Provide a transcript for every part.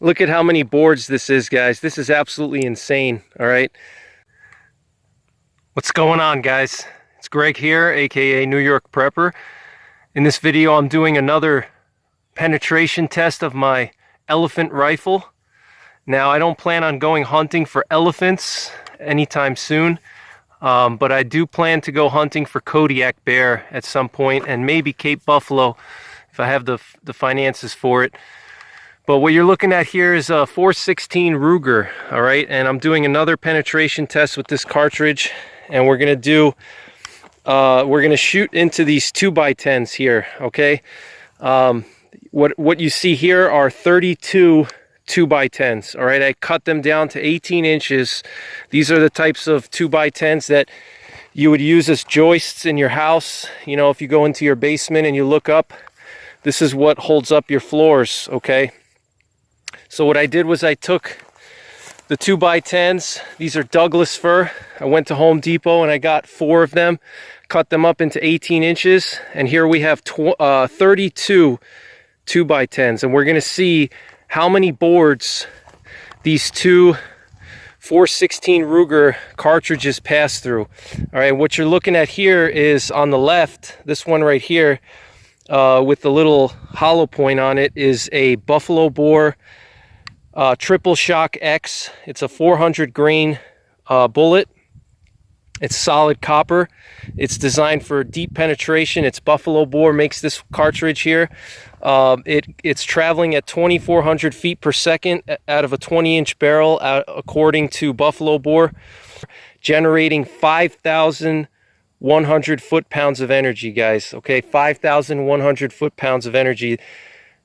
Look at how many boards this is, guys. This is absolutely insane, all right? What's going on, guys? It's Greg here, aka New York Prepper. In this video, I'm doing another penetration test of my elephant rifle. Now, I don't plan on going hunting for elephants anytime soon, but I do plan to go hunting for Kodiak bear at some point, and maybe Cape buffalo if I have the finances for it. But what you're looking at here is a 416 Ruger, all right? And I'm doing another penetration test with this cartridge, and we're gonna shoot into these 2x10s here, okay? What you see here are 32 2x10s, all right? I cut them down to 18 inches. These are the types of 2x10s that you would use as joists in your house. You know, if you go into your basement and you look up, this is what holds up your floors, okay? So what I did was I took the 2x10s. These are Douglas fir. I went to Home Depot and I got 4 of them, cut them up into 18 inches, and here we have 32 2x10s, and we're gonna see how many boards these two 416 Ruger cartridges pass through. All right, what you're looking at here is on the left, this one right here, with the little hollow point on it, is a Buffalo Bore Triple Shock X. It's a 400 grain bullet. It's solid copper. It's designed for deep penetration. It's Buffalo Bore makes this cartridge here. It's traveling at 2,400 feet per second out of a 20-inch barrel, according to Buffalo Bore, generating 5,100 foot-pounds of energy, guys. Okay, 5,100 foot-pounds of energy.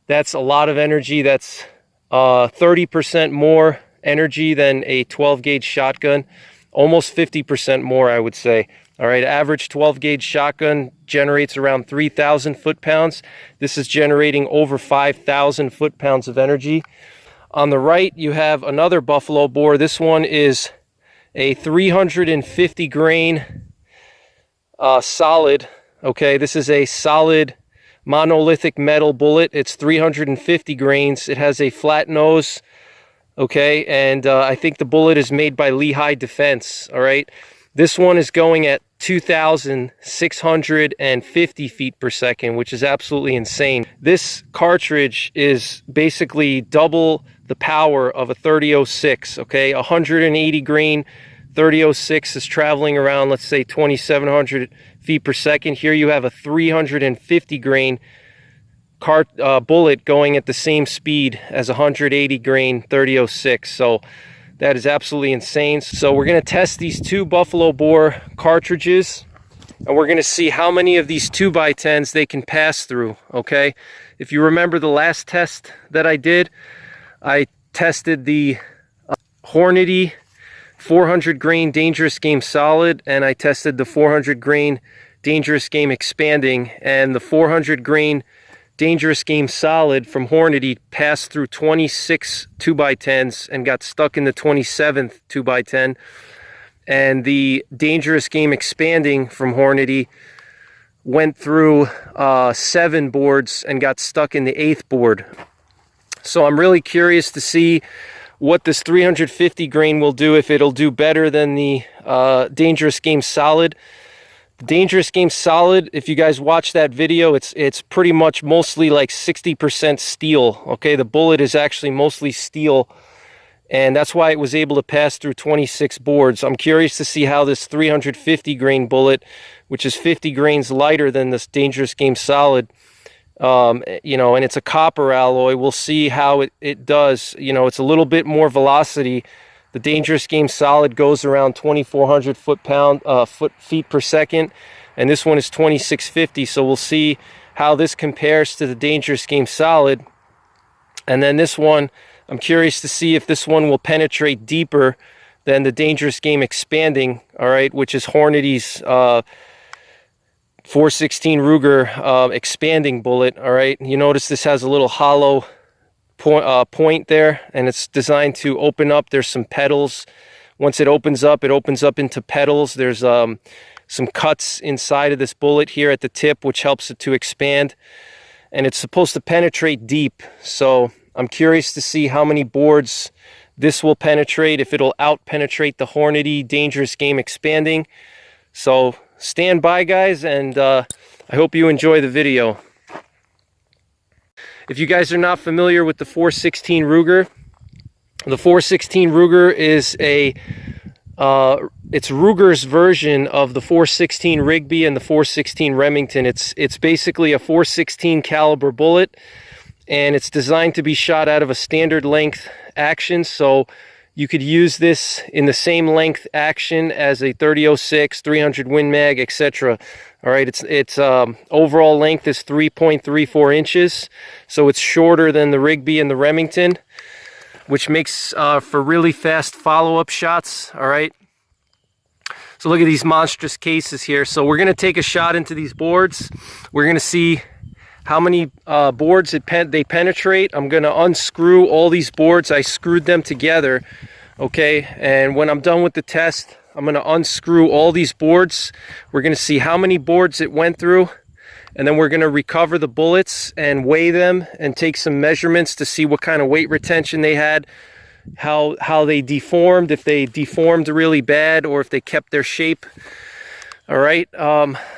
That's a lot of energy. That's 30% more energy than a 12-gauge shotgun. Almost 50% more, I would say. All right, average 12-gauge shotgun generates around 3,000 foot-pounds. This is generating over 5,000 foot-pounds of energy. On the right, you have another Buffalo Bore. This one is a 350 grain solid. Okay, this is a solid monolithic metal bullet. It's 350 grains. It has a flat nose. Okay, and I think the bullet is made by Lehigh Defense, all right? This one is going at 2,650 feet per second, which is absolutely insane. This cartridge is basically double the power of a 30-06, okay? 180 grain 30-06 is traveling around, let's say, 2,700 feet per second. Here you have a 350 grain bullet going at the same speed as 180 grain 30-06. So that is absolutely insane. So we're going to test these two Buffalo Bore cartridges, and we're going to see how many of these 2x10s they can pass through, okay? If you remember the last test that I did, I tested the Hornady 400 grain Dangerous Game Solid, and I tested the 400 grain Dangerous Game Expanding, and the 400 grain Dangerous Game Solid from Hornady passed through 26 2x10s and got stuck in the 27th 2x10. And the Dangerous Game Expanding from Hornady went through 7 boards and got stuck in the 8th board. So I'm really curious to see what this 350 grain will do, if it'll do better than the Dangerous Game Solid. The Dangerous Game Solid, if you guys watch that video, it's pretty much mostly like 60% steel, okay? The bullet is actually mostly steel, and that's why it was able to pass through 26 boards. I'm curious to see how this 350 grain bullet, which is 50 grains lighter than this Dangerous Game Solid, you know, and it's a copper alloy, we'll see how it does. You know, it's a little bit more velocity. The Dangerous Game Solid goes around 2,400 feet per second, and this one is 2,650. So we'll see how this compares to the Dangerous Game Solid. And then this one, I'm curious to see if this one will penetrate deeper than the Dangerous Game Expanding, all right, which is Hornady's 416 Ruger expanding bullet, all right. You notice this has a little hollow point there, and it's designed to open up. There's some petals. Once it opens up into petals. There's some cuts inside of this bullet here at the tip, which helps it to expand, and it's supposed to penetrate deep. So I'm curious to see how many boards this will penetrate, if it'll out-penetrate the Hornady Dangerous Game Expanding. So stand by, guys, and I hope you enjoy the video. If you guys are not familiar with the 416 Ruger, the 416 Ruger is it's Ruger's version of the 416 Rigby and the 416 Remington. It's basically a 416 caliber bullet, and it's designed to be shot out of a standard length action, so you could use this in the same length action as a 30-06, 300 Win Mag, etc. All right, its overall length is 3.34 inches, so it's shorter than the Rigby and the Remington, which makes for really fast follow-up shots. All right, so look at these monstrous cases here. So we're going to take a shot into these boards. We're going to see how many boards they penetrate. I'm going to unscrew all these boards. I screwed them together, okay? And when I'm done with the test, I'm going to unscrew all these boards. We're going to see how many boards it went through, and then we're going to recover the bullets and weigh them and take some measurements to see what kind of weight retention they had, how they deformed, if they deformed really bad or if they kept their shape. All right,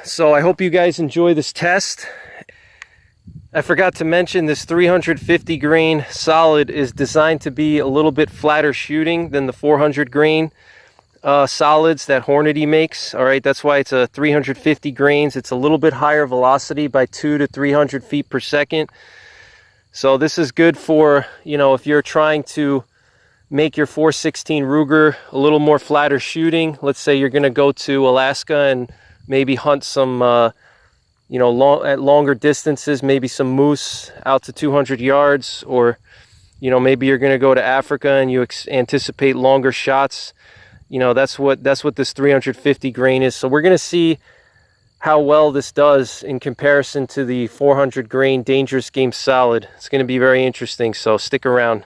so I hope you guys enjoy this test. I forgot to mention this 350 grain solid is designed to be a little bit flatter shooting than the 400 grain solids that Hornady makes. All right, that's why it's a 350 grains. It's a little bit higher velocity by 200 to 300 feet per second. So this is good for, you know, if you're trying to make your 416 Ruger a little more flatter shooting. Let's say you're going to go to Alaska and maybe hunt some you know, at longer distances, maybe some moose out to 200 yards, or, you know, maybe you're going to go to Africa and you anticipate longer shots. You know, that's what this 350 grain is. So we're going to see how well this does in comparison to the 400 grain Dangerous Game solid. It's going to be very interesting, so stick around.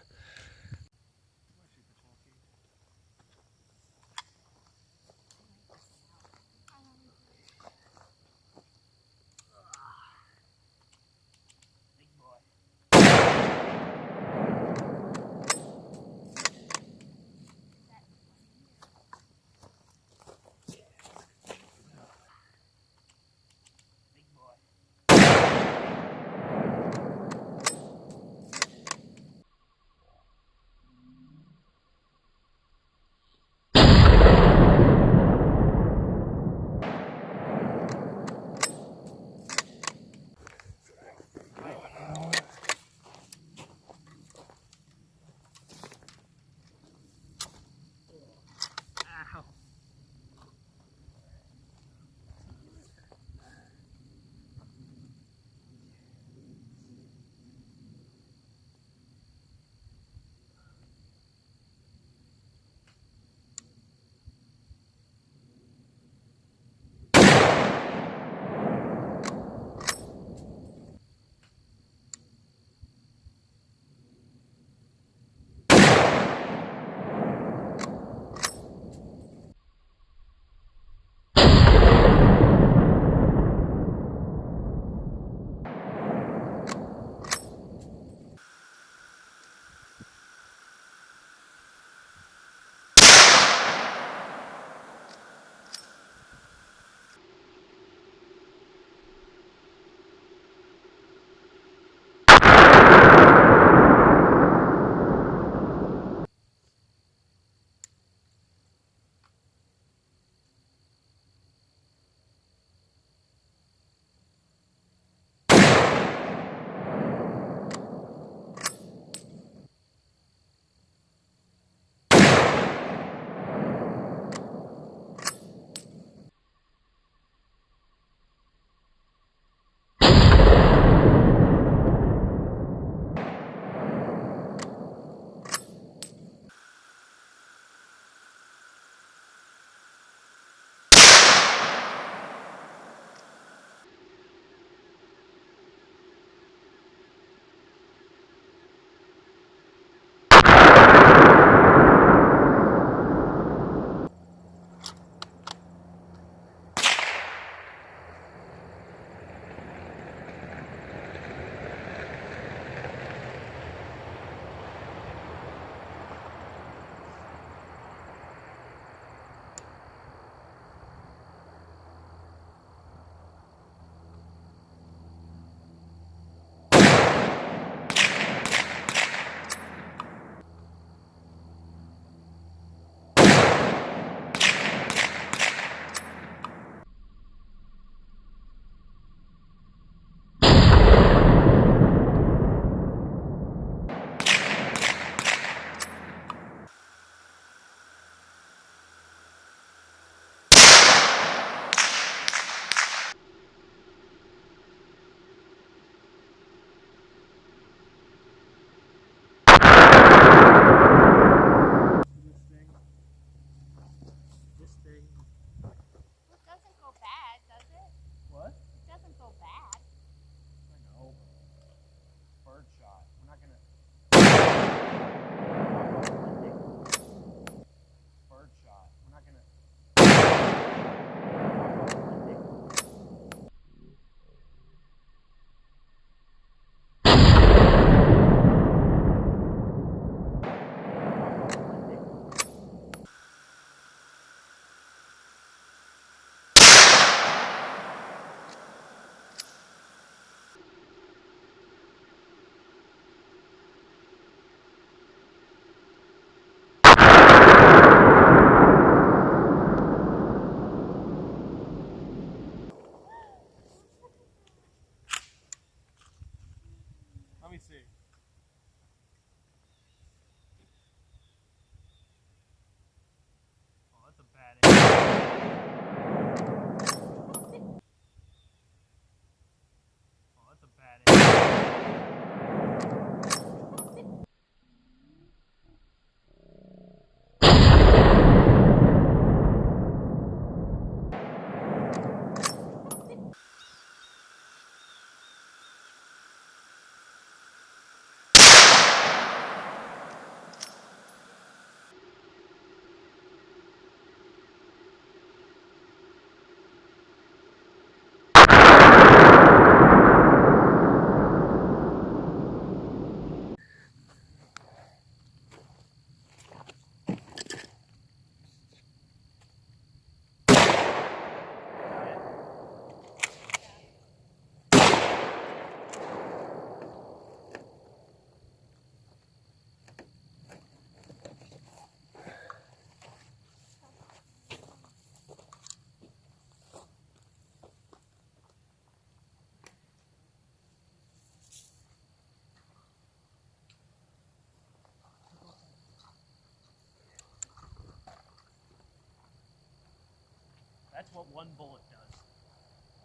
what one bullet does.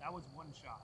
That was one shot.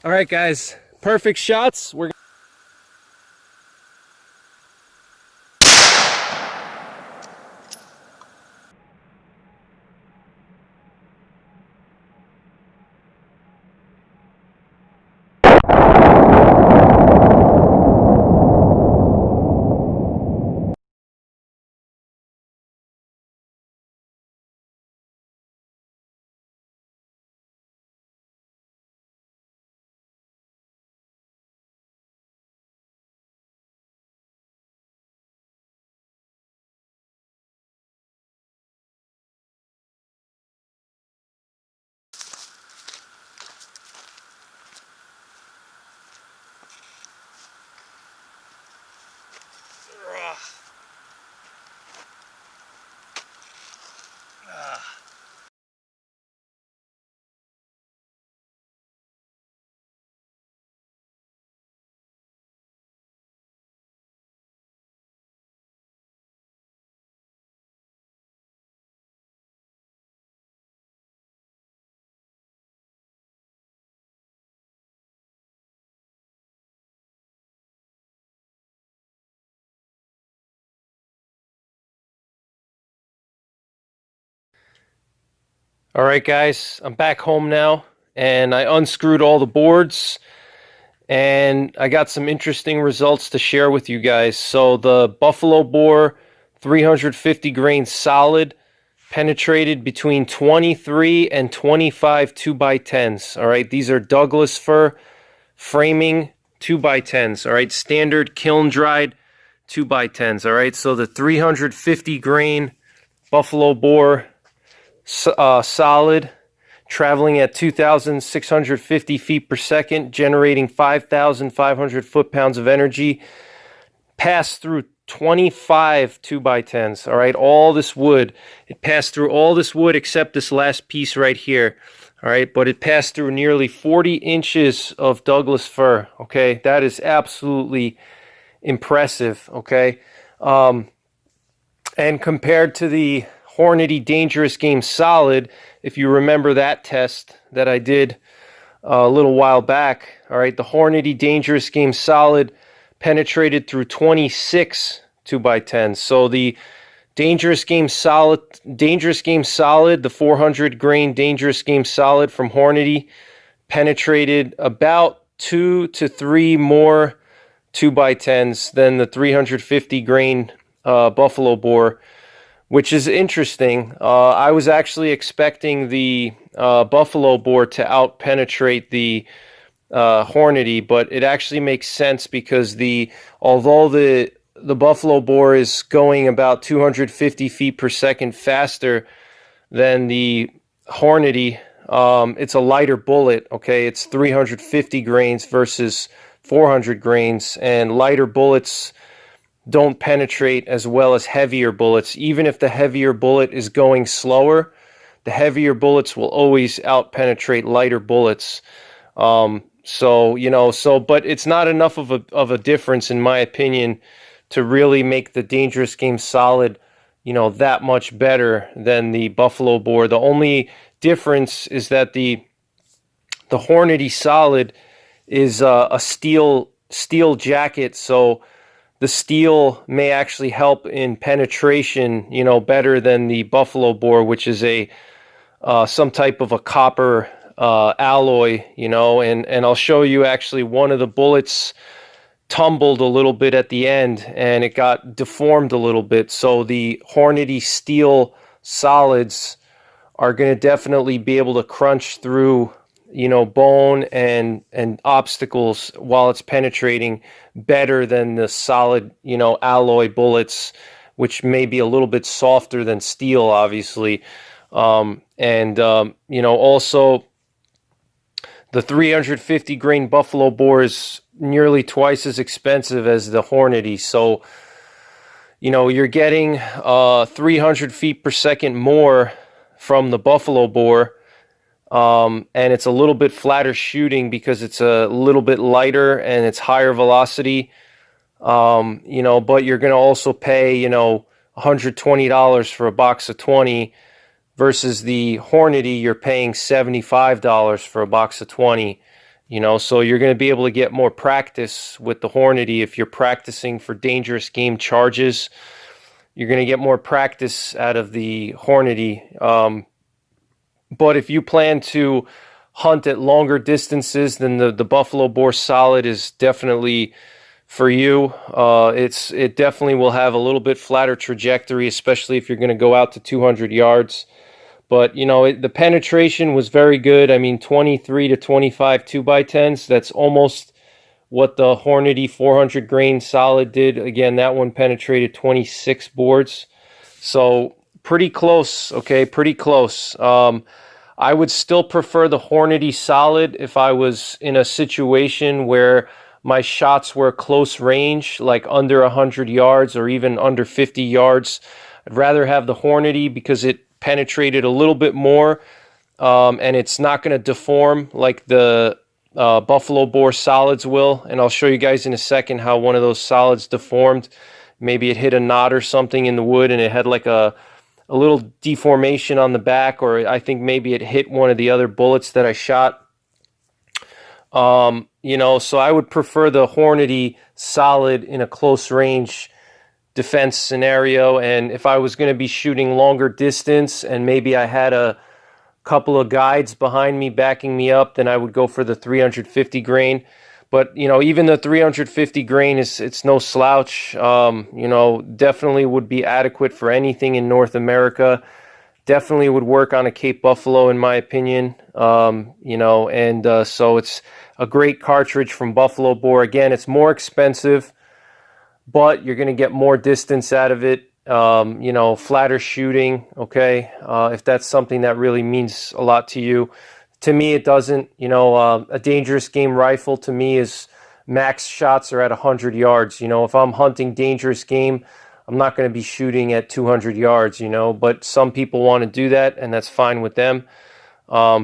All right, guys, perfect shots. We're all right, guys, I'm back home now, and I unscrewed all the boards, and I got some interesting results to share with you guys. So the Buffalo Bore 350 grain solid penetrated between 23 and 25 2x10s. All right, these are Douglas fir framing 2x10s. All right, standard kiln dried 2x10s. All right, so the 350 grain Buffalo Bore solid, traveling at 2,650 feet per second, generating 5,500 foot-pounds of energy, passed through 25 2x10s. All right, all this wood. It passed through all this wood except this last piece right here. All right, but it passed through nearly 40 inches of Douglas fir. Okay, that is absolutely impressive. Okay, and compared to the Hornady Dangerous Game Solid, if you remember that test that I did a little while back, all right, the Hornady Dangerous Game Solid penetrated through 26 2x10s. So the Dangerous Game Solid, the 400 grain Dangerous Game Solid from Hornady penetrated about 2 to 3 more 2x10s than the 350 grain Buffalo Bore, which is interesting. I was actually expecting the Buffalo Bore to out-penetrate the Hornady, but it actually makes sense because although the Buffalo Bore is going about 250 feet per second faster than the Hornady, it's a lighter bullet. Okay, it's 350 grains versus 400 grains, and lighter bullets don't penetrate as well as heavier bullets. Even if the heavier bullet is going slower, the heavier bullets will always out-penetrate lighter bullets. But it's not enough of a difference, in my opinion, to really make the Dangerous Game Solid, that much better than the Buffalo Bore. The only difference is that the Hornady Solid is a steel jacket, so the steel may actually help in penetration, better than the Buffalo Bore, which is some type of a copper alloy, and I'll show you actually one of the bullets tumbled a little bit at the end and it got deformed a little bit. So the Hornady steel solids are going to definitely be able to crunch through, bone and obstacles while it's penetrating better than the solid, alloy bullets, which may be a little bit softer than steel, obviously. Also the 350 grain Buffalo Bore is nearly twice as expensive as the Hornady. So, you're getting 300 feet per second more from the Buffalo Bore. And it's a little bit flatter shooting because it's a little bit lighter and it's higher velocity. But you're going to also pay, $120 for a box of 20 versus the Hornady, you're paying $75 for a box of 20. So you're going to be able to get more practice with the Hornady if you're practicing for dangerous game charges. You're going to get more practice out of the Hornady. But if you plan to hunt at longer distances, then the Buffalo Bore Solid is definitely for you. It definitely will have a little bit flatter trajectory, especially if you're going to go out to 200 yards. But, the penetration was very good. I mean, 23 to 25 2x10s. That's almost what the Hornady 400 grain Solid did. Again, that one penetrated 26 boards. So pretty close, okay? Pretty close. I would still prefer the Hornady Solid if I was in a situation where my shots were close range, like under 100 yards or even under 50 yards. I'd rather have the Hornady because it penetrated a little bit more, and it's not going to deform like the Buffalo Bore solids will. And I'll show you guys in a second how one of those solids deformed. Maybe it hit a knot or something in the wood and it had like a little deformation on the back, or I think maybe it hit one of the other bullets that I shot. So I would prefer the Hornady Solid in a close range defense scenario. And if I was going to be shooting longer distance and maybe I had a couple of guides behind me backing me up, then I would go for the 350 grain. But, even the 350 grain it's no slouch. Definitely would be adequate for anything in North America. Definitely would work on a Cape Buffalo, in my opinion. So it's a great cartridge from Buffalo Bore. Again, it's more expensive, but you're going to get more distance out of it. Flatter shooting, okay? If that's something that really means a lot to you. To me, it doesn't. A dangerous game rifle to me is max shots are at 100 yards. You know, if I'm hunting dangerous game, I'm not going to be shooting at 200 yards, you know, but some people want to do that, and that's fine with them.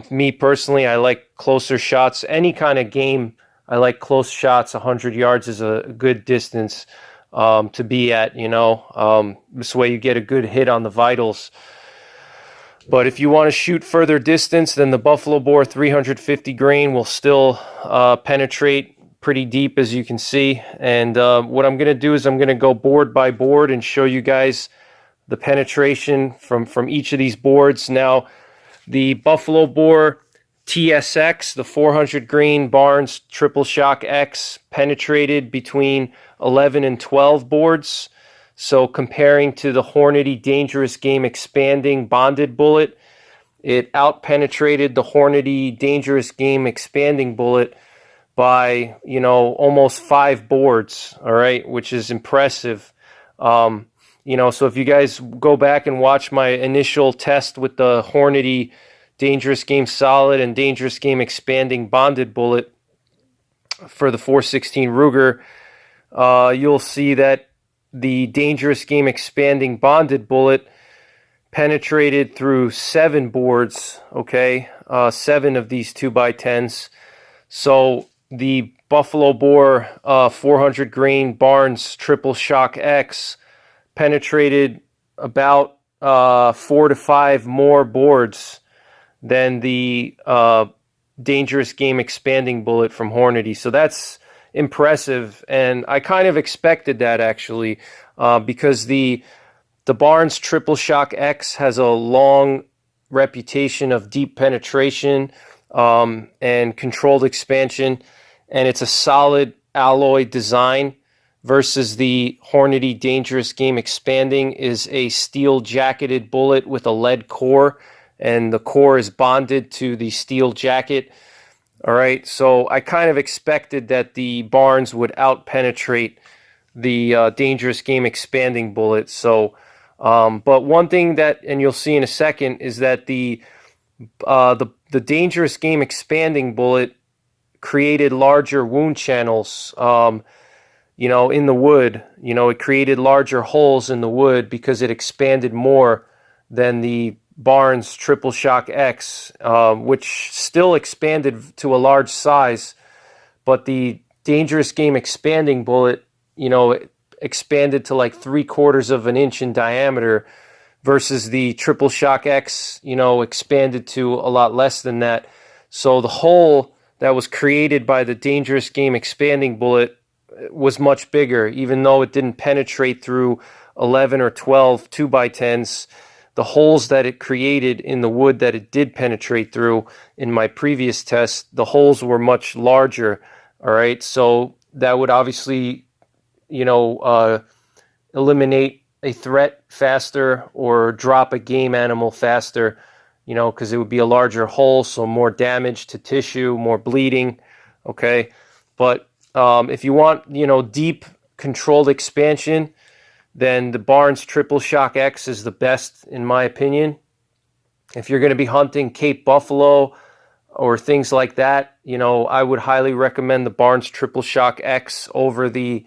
Me personally, I like closer shots. Any kind of game, I like close shots. 100 yards is a good distance to be at, you know. This way you get a good hit on the vitals. But if you want to shoot further distance, then the Buffalo Bore 350 grain will still penetrate pretty deep, as you can see. And what I'm going to do is I'm going to go board by board and show you guys the penetration from each of these boards. Now, the Buffalo Bore TSX, the 400 grain Barnes Triple Shock X, penetrated between 11 and 12 boards. So comparing to the Hornady Dangerous Game Expanding Bonded Bullet, it out-penetrated the Hornady Dangerous Game Expanding Bullet by, you know, almost 5 boards, all right, which is impressive. You know, so if you guys go back and watch my initial test with the Hornady Dangerous Game Solid and Dangerous Game Expanding Bonded Bullet for the 416 Ruger, you'll see that the Dangerous Game Expanding Bonded Bullet penetrated through 7 boards, okay, 7 of these 2x10s. So the Buffalo Bore 400 grain Barnes Triple Shock X penetrated about 4 to 5 more boards than the Dangerous Game Expanding Bullet from Hornady. So that's impressive, and I kind of expected that, actually, because the Barnes Triple Shock X has a long reputation of deep penetration and controlled expansion, and it's a solid alloy design, versus the Hornady Dangerous Game Expanding is a steel jacketed bullet with a lead core, and the core is bonded to the steel jacket. All right, so I kind of expected that the Barnes would out-penetrate the Dangerous Game Expanding Bullet. So, but one thing that, and you'll see in a second, is that the Dangerous Game Expanding Bullet created larger wound channels, you know, in the wood. You know, it created larger holes in the wood because it expanded more than the Barnes Triple Shock X, which still expanded to a large size, but the Dangerous Game Expanding Bullet, you know, it expanded to like 3/4 of an inch in diameter, versus the Triple Shock X, you know, expanded to a lot less than that. So the hole that was created by the Dangerous Game Expanding Bullet was much bigger, even though it didn't penetrate through 11 or 12 2x10s. The holes that it created in the wood that it did penetrate through in my previous test, the holes were much larger, all right? So that would obviously, you know, eliminate a threat faster or drop a game animal faster, you know, because it would be a larger hole, so more damage to tissue, more bleeding, okay? But if you want, you know, deep controlled expansion, then the Barnes Triple Shock X is the best, in my opinion. If you're going to be hunting Cape Buffalo or things like that, you know, I would highly recommend the Barnes Triple Shock X over the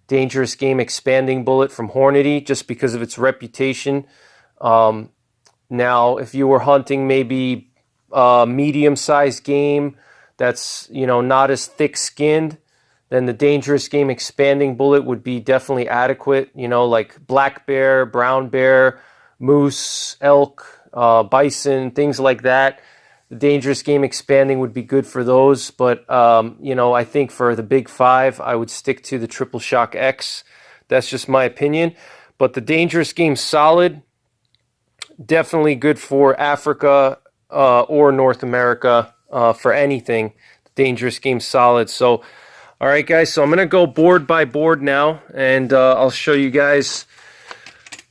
Dangerous Game Expanding Bullet from Hornady, just because of its reputation. Now, if you were hunting maybe medium-sized game that's, you know, not as thick-skinned, then the Dangerous Game Expanding Bullet would be definitely adequate, you know, like black bear, brown bear, moose, elk, bison, things like that. The Dangerous Game Expanding would be good for those, but, you know, I think for the Big 5, I would stick to the Triple Shock X. That's just my opinion. But the Dangerous Game Solid, definitely good for Africa or North America, for anything. Dangerous Game Solid. So, all right, guys, so I'm going to go board by board now, and I'll show you guys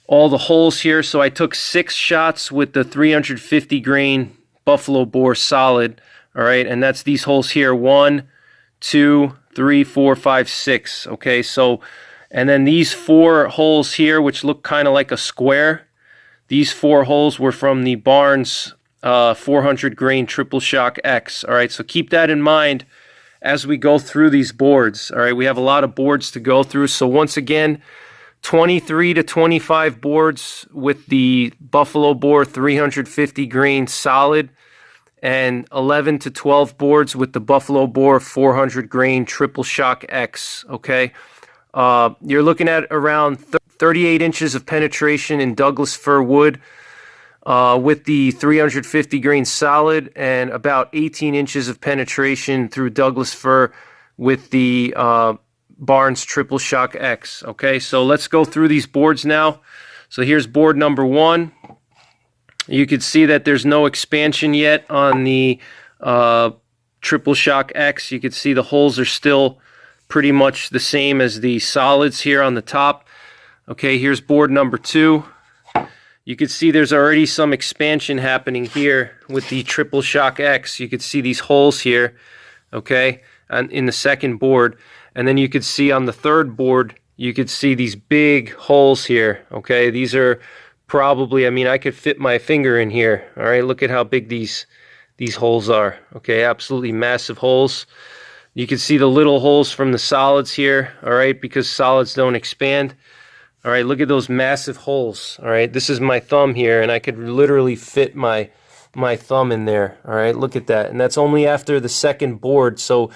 all the holes here. So I took 6 shots with the 350 grain Buffalo Bore Solid, all right, and that's these holes here, 1, 2, 3, 4, 5, 6, okay? So, and then these 4 holes here, which look kind of like a square, these 4 holes were from the Barnes 400 grain Triple Shock X, all right? So keep that in mind as we go through these boards. All right, we have a lot of boards to go through. So once again, 23 to 25 boards with the Buffalo Bore 350 grain solid, and 11 to 12 boards with the Buffalo Bore 400 grain Triple Shock X. Okay, you're looking at around 38 inches of penetration in Douglas fir wood with the 350 grain solid, and about 18 inches of penetration through Douglas fir with the Barnes Triple Shock X. Okay, so let's go through these boards now. So here's board number 1. You can see that there's no expansion yet on the Triple Shock X. You can see the holes are still pretty much the same as the solids here on the top. Okay, here's board number 2. You can see there's already some expansion happening here with the Triple Shock X. You can see these holes here, okay, and in the second board. And then you could see on the third board, you could see these big holes here, okay? These are probably, I mean, I could fit my finger in here, all right? Look at how big these holes are, okay? Absolutely massive holes. You can see the little holes from the solids here, all right, because solids don't expand. All right, look at those massive holes, all right? This is my thumb here, and I could literally fit my thumb in there, all right? Look at that, and that's only after the second board. So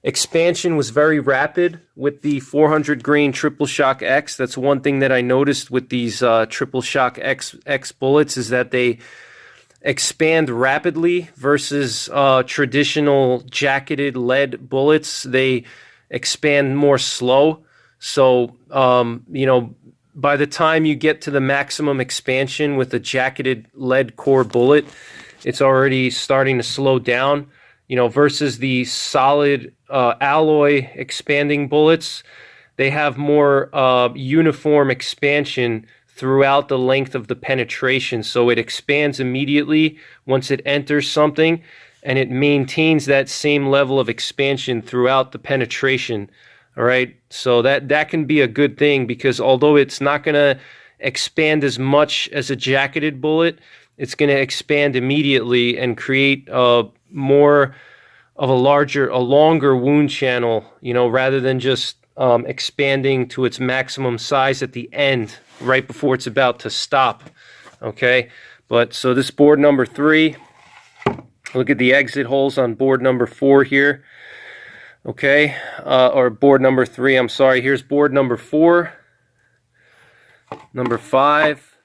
expansion was very rapid with the 400 grain Triple Shock X. That's one thing that I noticed with these Triple Shock X bullets, is that they expand rapidly versus traditional jacketed lead bullets. They expand more slow. So, you know, by the time you get to the maximum expansion with a jacketed lead core bullet, it's already starting to slow down, you know, versus the solid alloy expanding bullets. They have more uniform expansion throughout the length of the penetration. So it expands immediately once it enters something, and it maintains that same level of expansion throughout the penetration. All right, so that can be a good thing, because although it's not going to expand as much as a jacketed bullet, it's going to expand immediately and create more of a longer wound channel, you know, rather than just expanding to its maximum size at the end, right before it's about to stop. Okay, but so this board number 3, look at the exit holes on board number 4 here. Okay, or board number 3, I'm sorry. Here's board number 4, number 5.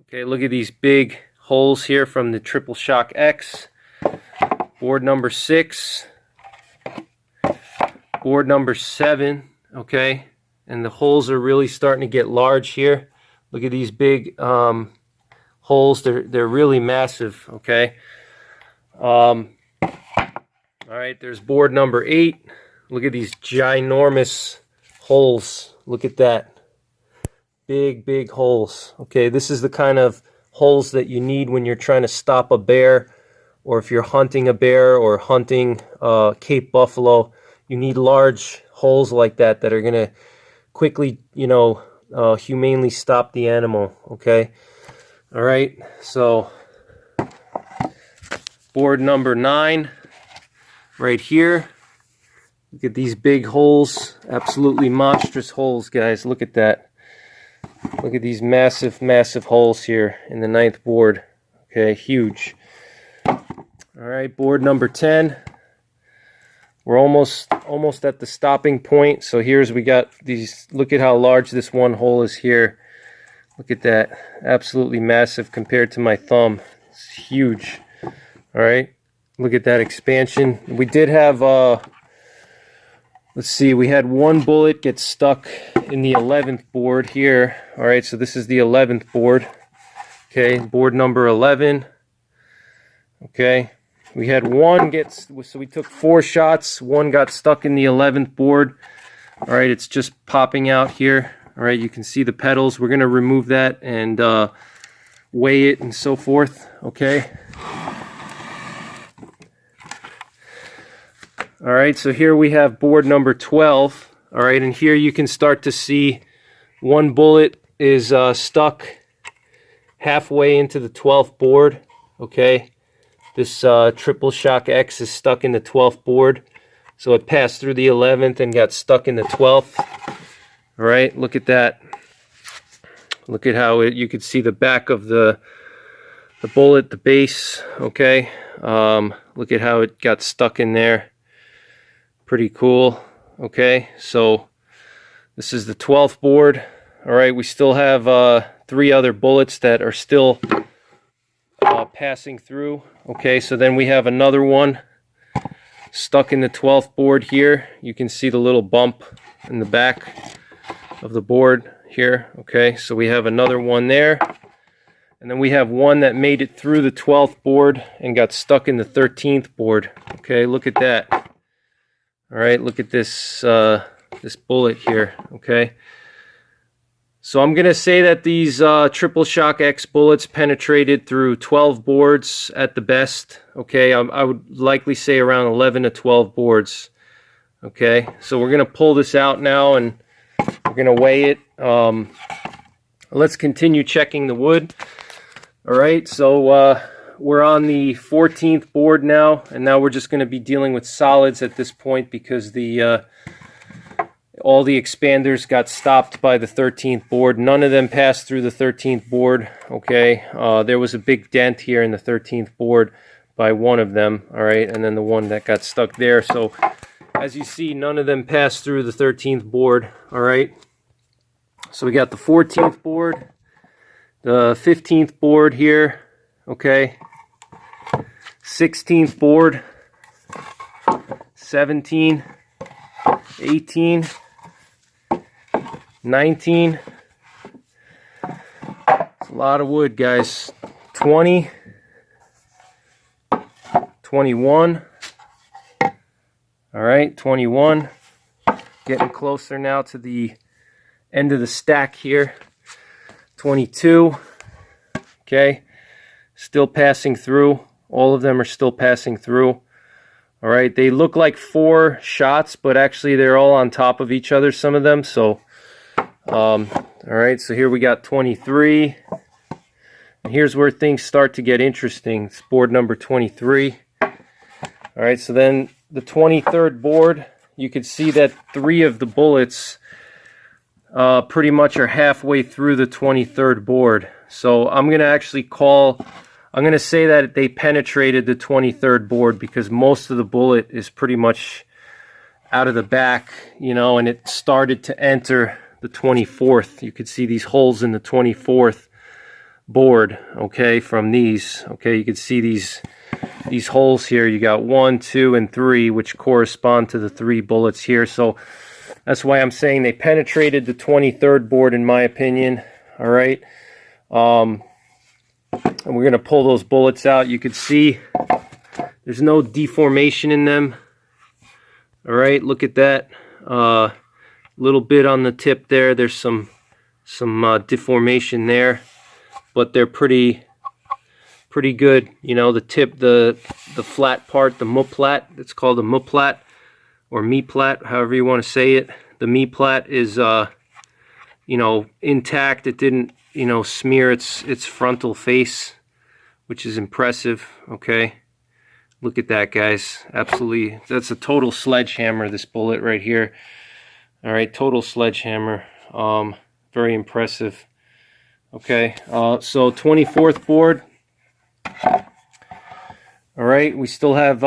Okay, look at these big holes here from the Triple Shock X. Board number 6, board number 7. Okay, and the holes are really starting to get large here. Look at these big holes. They're really massive. Okay. All right, there's board number 8. Look at these ginormous holes. Look at that. Big holes. Okay, this is the kind of holes that you need when you're trying to stop a bear, or if you're hunting a bear or hunting Cape buffalo. You need large holes like that are going to quickly, you know, humanely stop the animal. Okay. All right, so board number 9 right here. Look at these big holes. Absolutely monstrous holes, guys. Look at that. Look at these massive holes here in the 9th board. Okay, huge. All right, board number 10. We're almost at the stopping point. So we got these. Look at how large this one hole is here. Look at that. Absolutely massive compared to my thumb. It's huge. All right. Look at that expansion. We did have let's see, we had one bullet get stuck in the 11th board here. All right, so this is the 11th board. Okay, board number 11. Okay, we had one so we took 4 shots. One got stuck in the 11th board. All right, it's just popping out here. All right, you can see the petals. We're going to remove that and weigh it and so forth. Okay. All right, so here we have board number 12. All right, and here you can start to see one bullet is stuck halfway into the 12th board. Okay, this Triple Shock X is stuck in the 12th board. So it passed through the 11th and got stuck in the 12th. All right, look at that. Look at how you could see the back of the bullet, the base, okay? Look at how it got stuck in there. Pretty cool, okay? So this is the 12th board. All right, we still have 3 other bullets that are still passing through. Okay, so then we have another one stuck in the 12th board here. You can see the little bump in the back of the board here. Okay, so we have another one there. And then we have one that made it through the 12th board and got stuck in the 13th board. Okay, look at that. All right, look at this this bullet here. Okay, so I'm gonna say that these Triple Shock X bullets penetrated through 12 boards at the best. Okay, I would likely say around 11 to 12 boards. Okay, so we're gonna pull this out now and we're gonna weigh it. Let's continue checking the wood. All right, so we're on the 14th board now, and now we're just going to be dealing with solids at this point because all the expanders got stopped by the 13th board. None of them passed through the 13th board. Okay, there was a big dent here in the 13th board by one of them. All right, and then the one that got stuck there. So as you see, none of them passed through the 13th board. All right, so we got the 14th board, the 15th board here, okay, 16th board, 17, 18, 19, it's a lot of wood, guys, 20, 21, all right, 21, getting closer now to the end of the stack here. 22, okay, still passing through. All of them are still passing through. All right, they look like 4 shots, but actually they're all on top of each other, some of them. So, all right, so here we got 23. And here's where things start to get interesting. It's board number 23. All right, so then the 23rd board, you can see that 3 of the bullets pretty much are halfway through the 23rd board. So I'm going to say that they penetrated the 23rd board because most of the bullet is pretty much out of the back, you know, and it started to enter the 24th. You could see these holes in the 24th board, okay, from these. Okay, you can see these holes here. You got 1, 2, and 3, which correspond to the 3 bullets here. So that's why I'm saying they penetrated the 23rd board, in my opinion. All right. And we're going to pull those bullets out. You can see there's no deformation in them. All right. Look at that. Little bit on the tip there. There's some deformation there, but they're pretty good. You know, the tip, the flat part, the muplat. It's called a muplat. Or me-plat, however you want to say it. The me-plat is, you know, intact. It didn't, you know, smear its frontal face, which is impressive. Okay, look at that, guys. Absolutely, that's a total sledgehammer. This bullet right here. All right, total sledgehammer. Very impressive. Okay, so 24th board. All right, we still have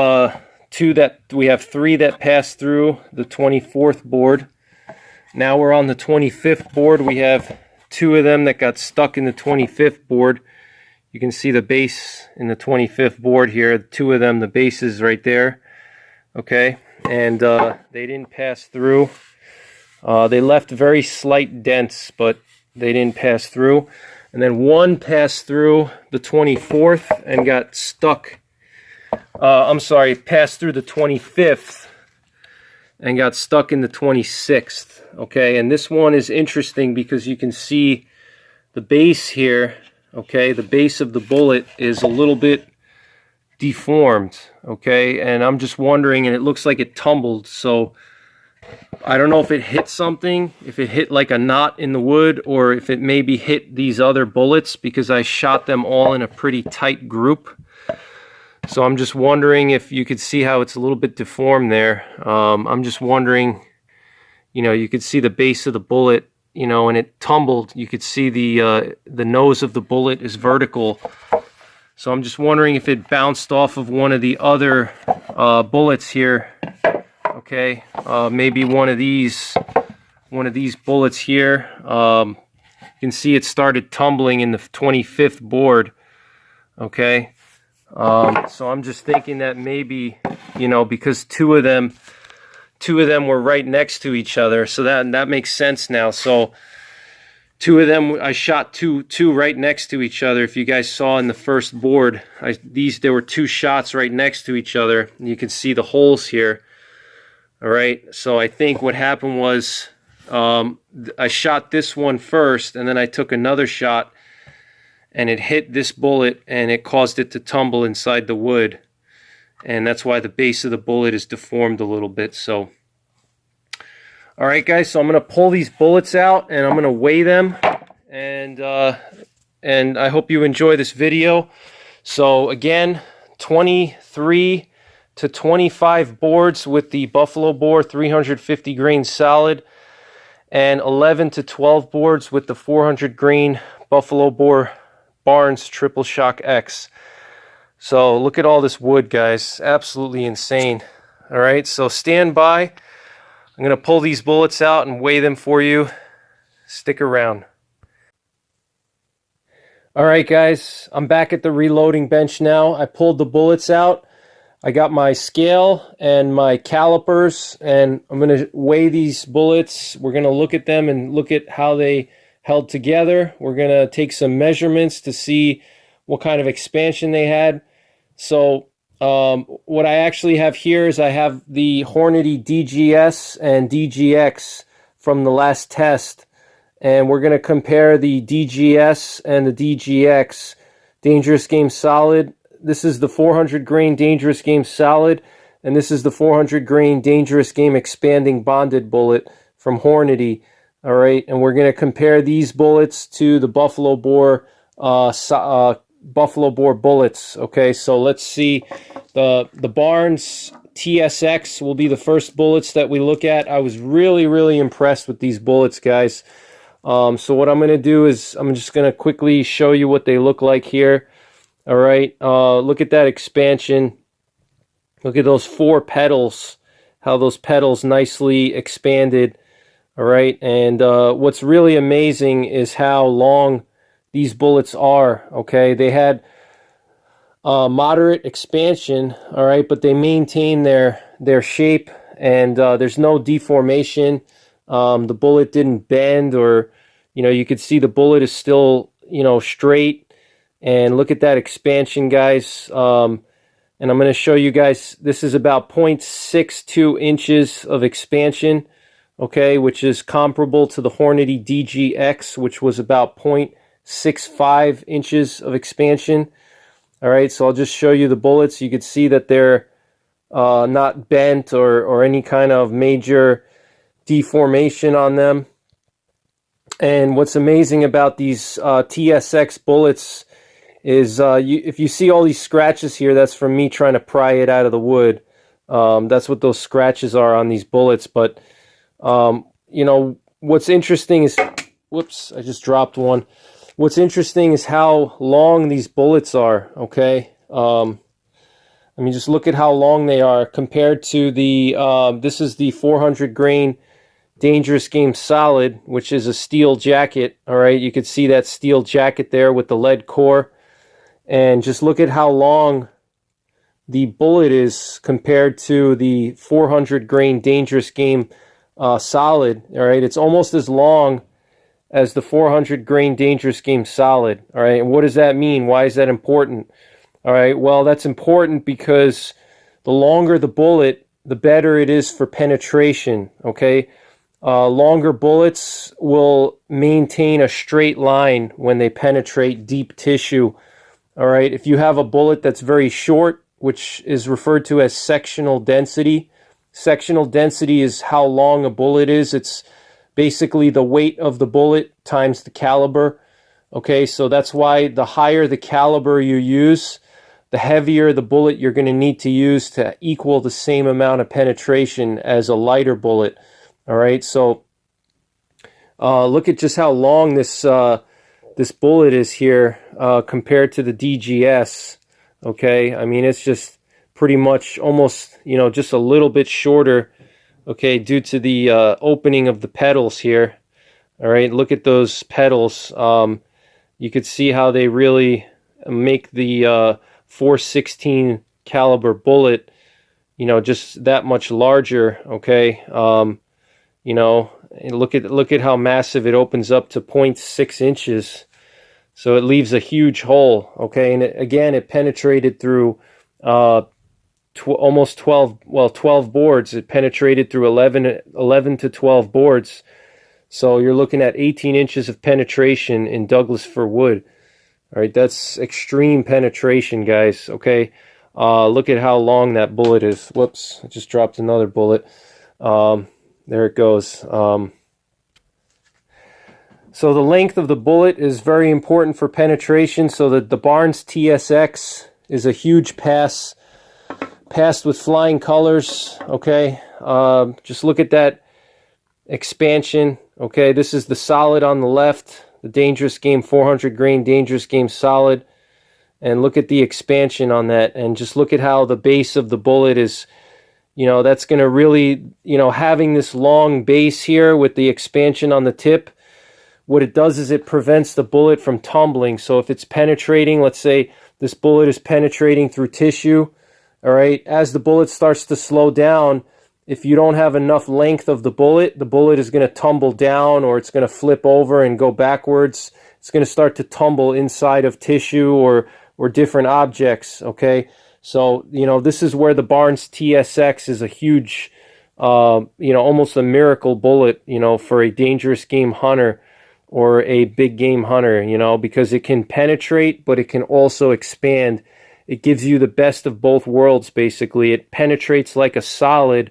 3 that passed through the 24th board. Now we're on the 25th board. We have 2 of them that got stuck in the 25th board. You can see the base in the 25th board here. 2 of them, the bases right there. Okay, and they didn't pass through. They left very slight dents, but they didn't pass through. And then 1 passed through the 24th and got stuck. Passed through the 25th and got stuck in the 26th. Okay, and this one is interesting because you can see the base here. Okay, the base of the bullet is a little bit deformed. Okay, and I'm just wondering, and it looks like it tumbled. So I don't know if it hit something, if it hit like a knot in the wood, or if it maybe hit these other bullets because I shot them all in a pretty tight group. So I'm just wondering if you could see how it's a little bit deformed there. I'm just wondering, you know, you could see the base of the bullet, you know, and it tumbled. You could see the nose of the bullet is vertical. So I'm just wondering if it bounced off of one of the other bullets here. Okay, maybe one of these bullets here. You can see it started tumbling in the 25th board. Okay, so I'm just thinking that maybe, you know, because two of them were right next to each other, so that makes sense now. So two of them, I shot two right next to each other. If you guys saw in the first board, there were two shots right next to each other. You can see the holes here. All right, so I think what happened was I shot this one first, and then I took another shot, and it hit this bullet, and it caused it to tumble inside the wood. And that's why the base of the bullet is deformed a little bit. So, all right, guys, so I'm going to pull these bullets out, and I'm going to weigh them, and I hope you enjoy this video. So, again, 23 to 25 boards with the Buffalo Bore 350 grain solid, and 11 to 12 boards with the 400 grain Buffalo Bore Barnes Triple Shock X. So look at all this wood, guys. Absolutely insane. All right, so stand by. I'm going to pull these bullets out and weigh them for you. Stick around. All right, guys, I'm back at the reloading bench now. I pulled the bullets out. I got my scale and my calipers, and I'm going to weigh these bullets. We're going to look at them and look at how they held together. We're going to take some measurements to see what kind of expansion they had. So what I actually have here is I have the Hornady DGS and DGX from the last test, and we're going to compare the DGS and the DGX Dangerous Game Solid. This is the 400 grain Dangerous Game Solid, and this is the 400 grain Dangerous Game Expanding Bonded bullet from Hornady. All right, and we're going to compare these bullets to the Buffalo Bore bullets. Okay, so let's see. The Barnes TSX will be the first bullets that we look at. I was really impressed with these bullets, guys. So what I'm going to do is I'm just going to quickly show you what they look like here. All right, look at that expansion. Look at those four petals, how those petals nicely expanded. All right, and what's really amazing is how long these bullets are. Okay, they had moderate expansion, all right, but they maintain their shape, and there's no deformation. The bullet didn't bend, or, you know, you could see the bullet is still, you know, straight. And look at that expansion, guys. And I'm going to show you guys, this is about 0.62 inches of expansion, okay, which is comparable to the Hornady DGX, which was about 0.65 inches of expansion. All right, so I'll just show you the bullets. You can see that they're not bent or any kind of major deformation on them. And what's amazing about these TSX bullets is if you see all these scratches here, that's from me trying to pry it out of the wood. That's what those scratches are on these bullets. But, you know, what's interesting is, whoops, I just dropped one. What's interesting is how long these bullets are, okay? I mean, just look at how long they are compared to the, this is the 400 grain Dangerous Game Solid, which is a steel jacket, all right? You could see that steel jacket there with the lead core. And just look at how long the bullet is compared to the 400 grain Dangerous Game Solid, all right? It's almost as long as the 400 grain Dangerous Game Solid, all right? And what does that mean? Why is that important? All right, well, that's important because the longer the bullet, the better it is for penetration, okay? Longer bullets will maintain a straight line when they penetrate deep tissue. All right, if you have a bullet that's very short, which is referred to as sectional density. Sectional density is how long a bullet is. It's basically the weight of the bullet times the caliber. Okay, so that's why the higher the caliber you use, the heavier the bullet you're going to need to use to equal the same amount of penetration as a lighter bullet. All right, so look at just how long this this bullet is here compared to the DGS. Okay, I mean, it's just pretty much almost, you know, just a little bit shorter, okay, due to the opening of the petals here. All right, look at those petals. You could see how they really make the 416 caliber bullet, you know, just that much larger. Okay, you know, and look at how massive it opens up to 0.6 inches. So it leaves a huge hole. Okay, and again, it penetrated through almost 12 boards. It penetrated through 11 to 12 boards. So you're looking at 18 inches of penetration in Douglas fir wood. All right, that's extreme penetration, guys. Okay, look at how long that bullet is. Whoops, I just dropped another bullet. There it goes. So the length of the bullet is very important for penetration. So that the Barnes TSX is a huge pass, passed with flying colors. Okay, just look at that expansion. Okay, this is the solid on the left, the Dangerous Game 400 grain Dangerous Game solid, and look at the expansion on that, and just look at how the base of the bullet is, you know, that's going to really, you know, having this long base here with the expansion on the tip, what it does is it prevents the bullet from tumbling. So if it's penetrating, let's say this bullet is penetrating through tissue, all right, as the bullet starts to slow down, if you don't have enough length of the bullet is going to tumble down, or it's going to flip over and go backwards. It's going to start to tumble inside of tissue or different objects, okay? So, you know, this is where the Barnes TSX is a huge, you know, almost a miracle bullet, you know, for a dangerous game hunter or a big game hunter, you know, because it can penetrate, but it can also expand. It gives you the best of both worlds, basically. It penetrates like a solid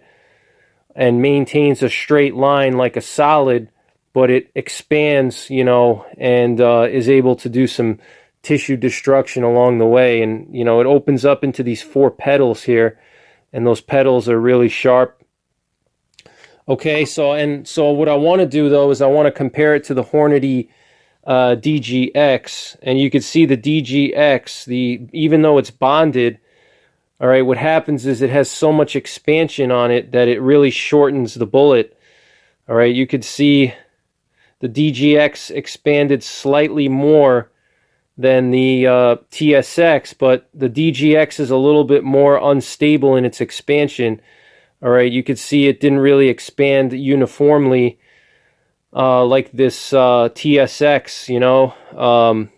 and maintains a straight line like a solid, but it expands, you know, and is able to do some tissue destruction along the way. And, you know, it opens up into these 4 petals here, and those petals are really sharp. Okay, so what I want to do, though, is I want to compare it to the Hornady DGX, and you can see the DGX, even though it's bonded, all right, what happens is it has so much expansion on it that it really shortens the bullet. All right, you could see the DGX expanded slightly more than the TSX, but the DGX is a little bit more unstable in its expansion. All right, you could see it didn't really expand uniformly like this TSX, you know.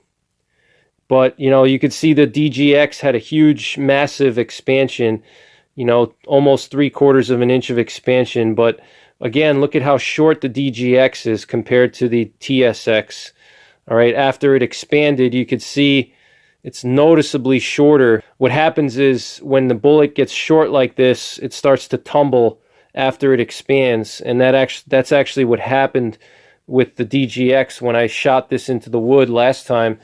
But, you know, you could see the DGX had a huge, massive expansion, you know, almost 3/4 of an inch of expansion. But, again, look at how short the DGX is compared to the TSX. All right, after it expanded, you could see it's noticeably shorter. What happens is when the bullet gets short like this, it starts to tumble after it expands. And that's actually what happened with the DGX when I shot this into the wood last time.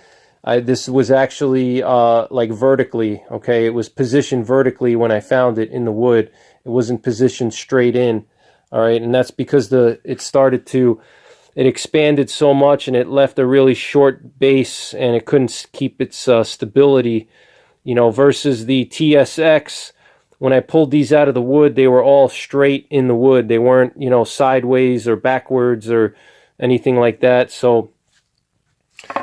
This was actually like vertically, okay? It was positioned vertically when I found it in the wood. It wasn't positioned straight in, all right? And that's because it expanded so much and it left a really short base and it couldn't keep its stability, you know, versus the TSX. When I pulled these out of the wood, they were all straight in the wood. They weren't, you know, sideways or backwards or anything like that. So,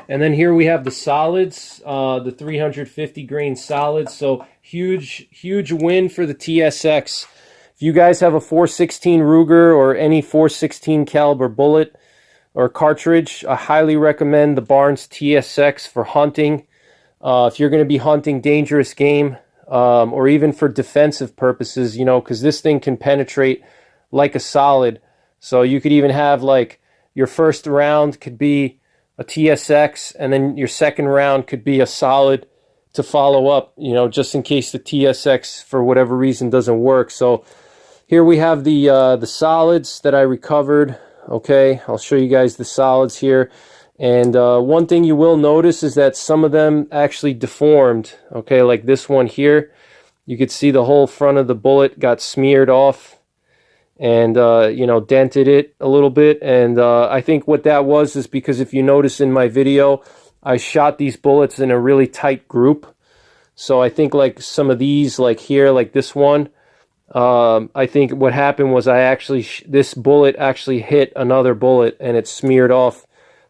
and then here we have the solids, the 350 grain solids. So huge win for the TSX. If you guys have a 416 Ruger or any 416 caliber bullet or cartridge, I highly recommend the Barnes TSX for hunting. If you're going to be hunting dangerous game, or even for defensive purposes, you know, because this thing can penetrate like a solid. So you could even have like your first round could be a TSX, and then your second round could be a solid to follow up, you know, just in case the TSX for whatever reason doesn't work. So here we have the solids that I recovered. Okay, I'll show you guys the solids here, And one thing you will notice is that some of them actually deformed, okay, like this one here. You could see the whole front of the bullet got smeared off and, you know, dented it a little bit. And I think what that was is because if you notice in my video, I shot these bullets in a really tight group. So I think like some of these, like here, like this one, I think what happened was this bullet actually hit another bullet and it smeared off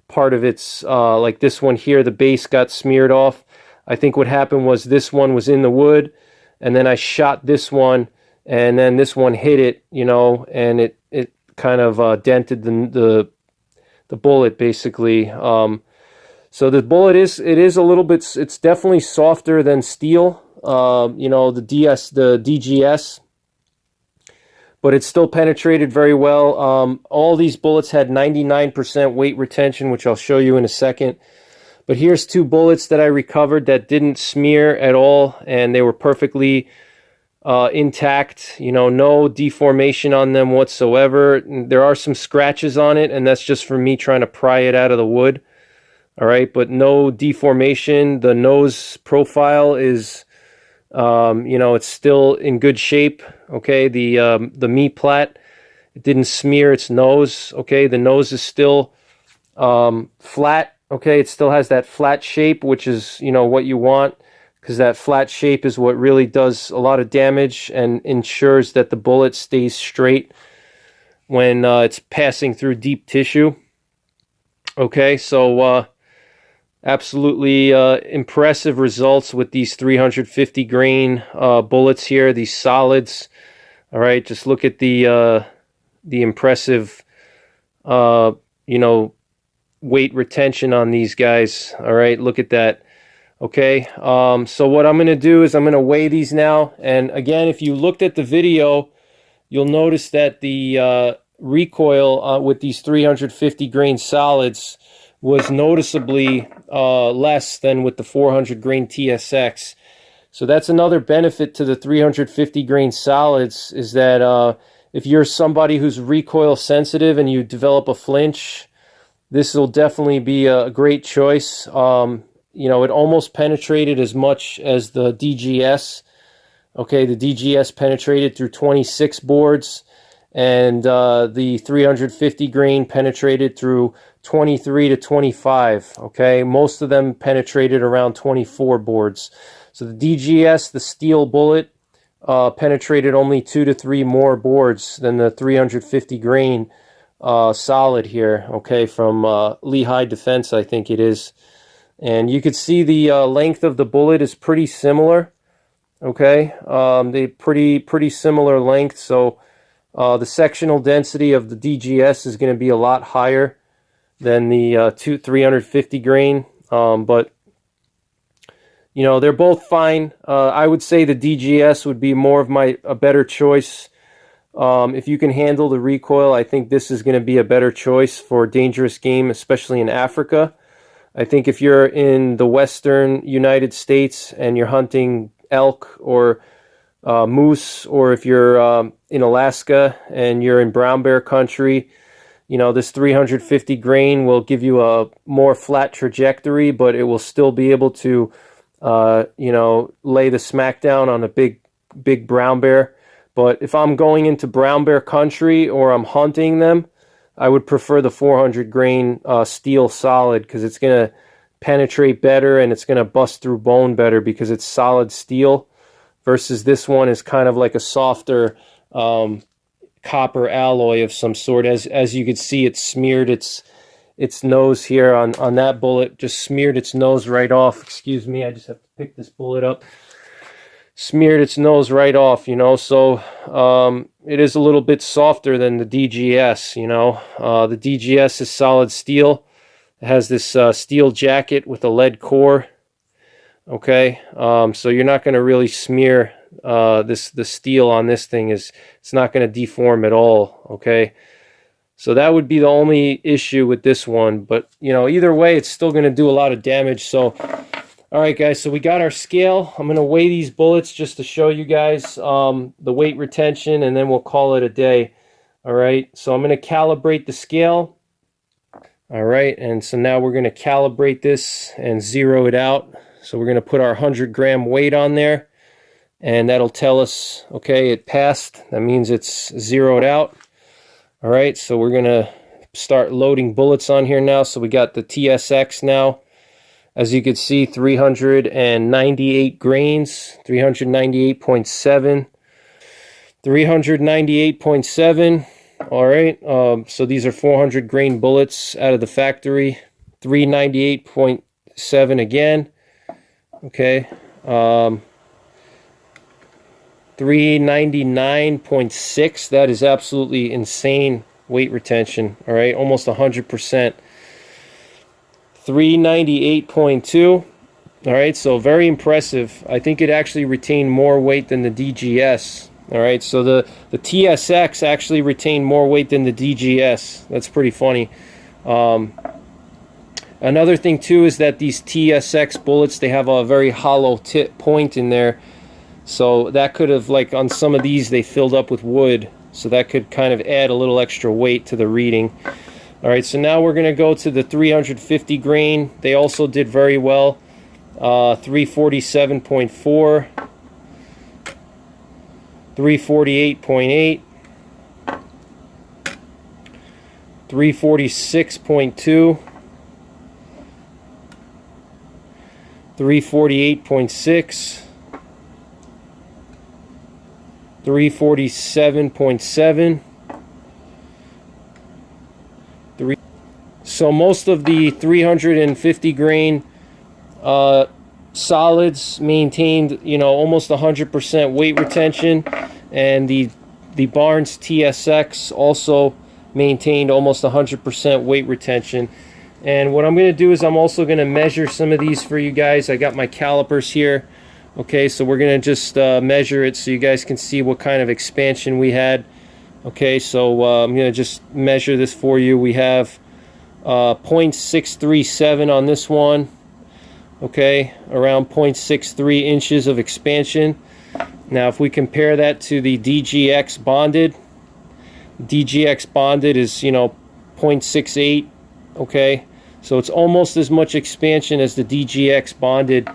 part of its, like this one here, the base got smeared off. I think what happened was this one was in the wood, and then I shot this one, and then this one hit it, you know, and it kind of dented the bullet basically. So the bullet is a little bit, it's definitely softer than steel, you know, the DGS, but it still penetrated very well. All these bullets had 99% weight retention, which I'll show you in a second. But here's two bullets that I recovered that didn't smear at all, and they were perfectly intact. You know, no deformation on them whatsoever. There are some scratches on it, and that's just from me trying to pry it out of the wood. All right, but no deformation. The nose profile is, you know, it's still in good shape. Okay, the meat plat, it didn't smear its nose. Okay, the nose is still flat. Okay, it still has that flat shape, which is, you know, what you want, because that flat shape is what really does a lot of damage and ensures that the bullet stays straight when it's passing through deep tissue. Okay, so absolutely impressive results with these 350 grain bullets here, these solids. All right, just look at the impressive, you know, weight retention on these guys. All right, look at that. Okay, so what I'm going to do is I'm going to weigh these now. And again, if you looked at the video, you'll notice that the recoil with these 350 grain solids was noticeably less than with the 400 grain TSX. So that's another benefit to the 350 grain solids, is that if you're somebody who's recoil sensitive and you develop a flinch, this will definitely be a great choice. You know, it almost penetrated as much as the DGS. Okay, the DGS penetrated through 26 boards, and the 350 grain penetrated through 23 to 25. Okay, most of them penetrated around 24 boards. So the DGS, the steel bullet, penetrated only 2 to 3 more boards than the 350 grain solid here. Okay, from Lehigh Defense, I think it is. And you could see the length of the bullet is pretty similar. Okay, they pretty similar length. So the sectional density of the DGS is going to be a lot higher than the 350 grain. But you know, they're both fine. I would say the DGS would be more of a better choice. If you can handle the recoil, I think this is going to be a better choice for dangerous game, especially in Africa. I think if you're in the western United States and you're hunting elk or moose, or if you're in Alaska and you're in brown bear country, you know, this 350 grain will give you a more flat trajectory, but it will still be able to, you know, lay the smackdown on a big brown bear. But if I'm going into brown bear country or I'm hunting them, I would prefer the 400 grain steel solid, because it's going to penetrate better and it's going to bust through bone better because it's solid steel, versus this one is kind of like a softer copper alloy of some sort. As you can see, it smeared its nose here on that bullet, just smeared its nose right off. Excuse me, I just have to pick this bullet up. Smeared its nose right off, you know. So it is a little bit softer than the DGS, you know. The DGS is solid steel. It has this steel jacket with a lead core. Okay, so you're not going to really smear the steel on this thing. It's not going to deform at all. Okay, so that would be the only issue with this one. But you know, either way, it's still going to do a lot of damage. So all right, guys, so we got our scale. I'm going to weigh these bullets just to show you guys the weight retention, and then we'll call it a day. All right, so I'm going to calibrate the scale. All right, and so now we're going to calibrate this and zero it out. So we're going to put our 100-gram weight on there, and that'll tell us, okay, it passed. That means it's zeroed out. All right, so we're going to start loading bullets on here now. So we got the TSX now. As you can see, 398 grains, 398.7, 398.7. All right, so these are 400 grain bullets out of the factory. 398.7 again. Okay, 399.6. That is absolutely insane weight retention. All right, almost 100%. 398.2. All right, so very impressive. I think it actually retained more weight than the DGS. All right, so the TSX actually retained more weight than the DGS. That's pretty funny. Another thing too is that these TSX bullets, they have a very hollow tip point in there. So that could have, like on some of these, they filled up with wood. So that could kind of add a little extra weight to the reading. All right, so now we're going to go to the 350 grain. They also did very well. 347.4, 348.8, 346.2, 348.6, 347.7. So most of the 350 grain solids maintained, you know, almost 100% weight retention, and the Barnes TSX also maintained almost 100% weight retention. And what I'm going to do is I'm also going to measure some of these for you guys. I got my calipers here. Okay, so we're going to just measure it so you guys can see what kind of expansion we had. Okay, so I'm going to just measure this for you. We have 0.637 on this one. Okay, around 0.63 inches of expansion. Now if we compare that to the DGX bonded, DGX bonded is, you know, 0.68. okay, so it's almost as much expansion as the DGX bonded.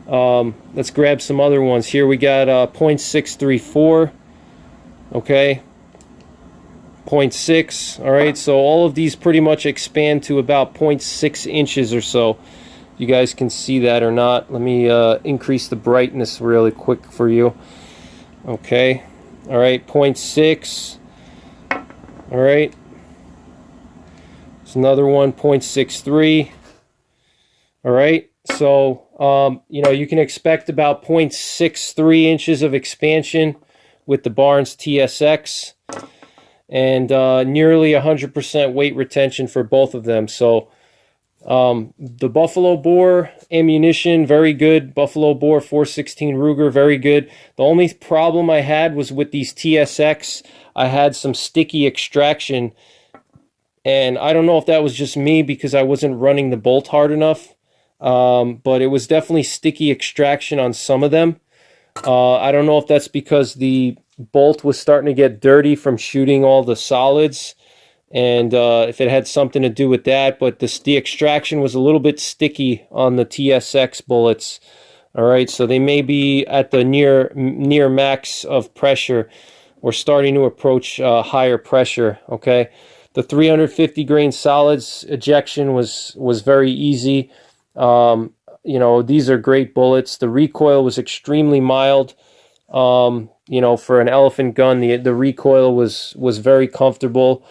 Let's grab some other ones here. We got 0.634. okay, 0.6. all right, so all of these pretty much expand to about 0.6 inches or so. You guys can see that or not. Let me increase the brightness really quick for you. Okay, all right, 0.6. all right, it's another one, 0.63. all right, so you know, you can expect about 0.63 inches of expansion with the Barnes TSX, and nearly 100% weight retention for both of them. So the Buffalo Bore ammunition, very good. Buffalo Bore 416 Ruger, very good. The only problem I had was with these TSX, I had some sticky extraction, and I don't know if that was just me because I wasn't running the bolt hard enough, but it was definitely sticky extraction on some of them. I don't know if that's because the bolt was starting to get dirty from shooting all the solids, and if it had something to do with that, but the extraction was a little bit sticky on the TSX bullets. All right, so they may be at the near max of pressure, or starting to approach higher pressure. Okay, the 350 grain solids ejection was very easy. You know, these are great bullets. The recoil was extremely mild. You know, for an elephant gun, the recoil was very comfortable.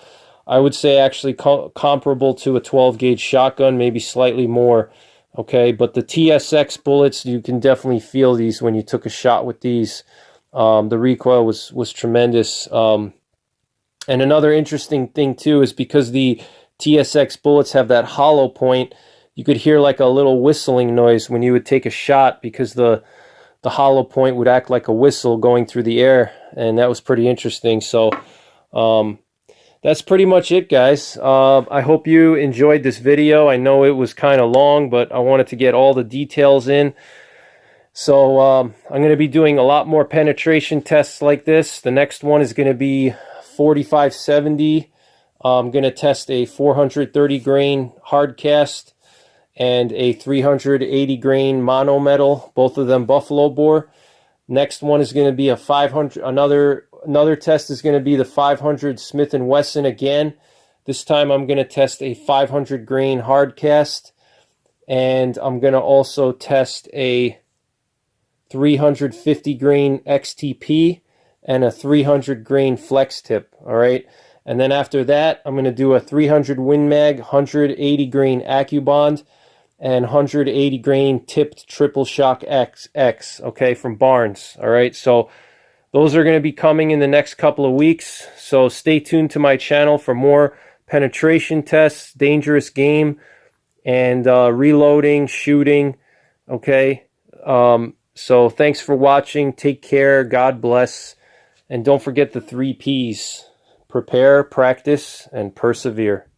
I would say actually comparable to a 12 gauge shotgun, maybe slightly more. Okay, but the TSX bullets, you can definitely feel these when you took a shot with these. The recoil was tremendous. And another interesting thing too is because the TSX bullets have that hollow point, you could hear like a little whistling noise when you would take a shot, because the hollow point would act like a whistle going through the air, and that was pretty interesting. So that's pretty much it, guys. I hope you enjoyed this video. I know it was kind of long, but I wanted to get all the details in. So I'm going to be doing a lot more penetration tests like this. The next one is going to be 4570 I'm going to test a 430 grain hard cast and a 380 grain mono metal, both of them buffalo bore. Next one is going to be a 500. Another test is going to be the 500 Smith & Wesson again. This time I'm going to test a 500 grain hard cast, and I'm going to also test a 350 grain XTP and a 300 grain flex tip. All right. And then after that, I'm going to do a 300 Win Mag, 180 grain AccuBond, and 180 grain tipped triple shock X, okay, from Barnes. All right. So those are going to be coming in the next couple of weeks. So stay tuned to my channel for more penetration tests, dangerous game, and reloading, shooting. Okay. So thanks for watching. Take care. God bless. And don't forget the 3 Ps. Prepare, practice, and persevere.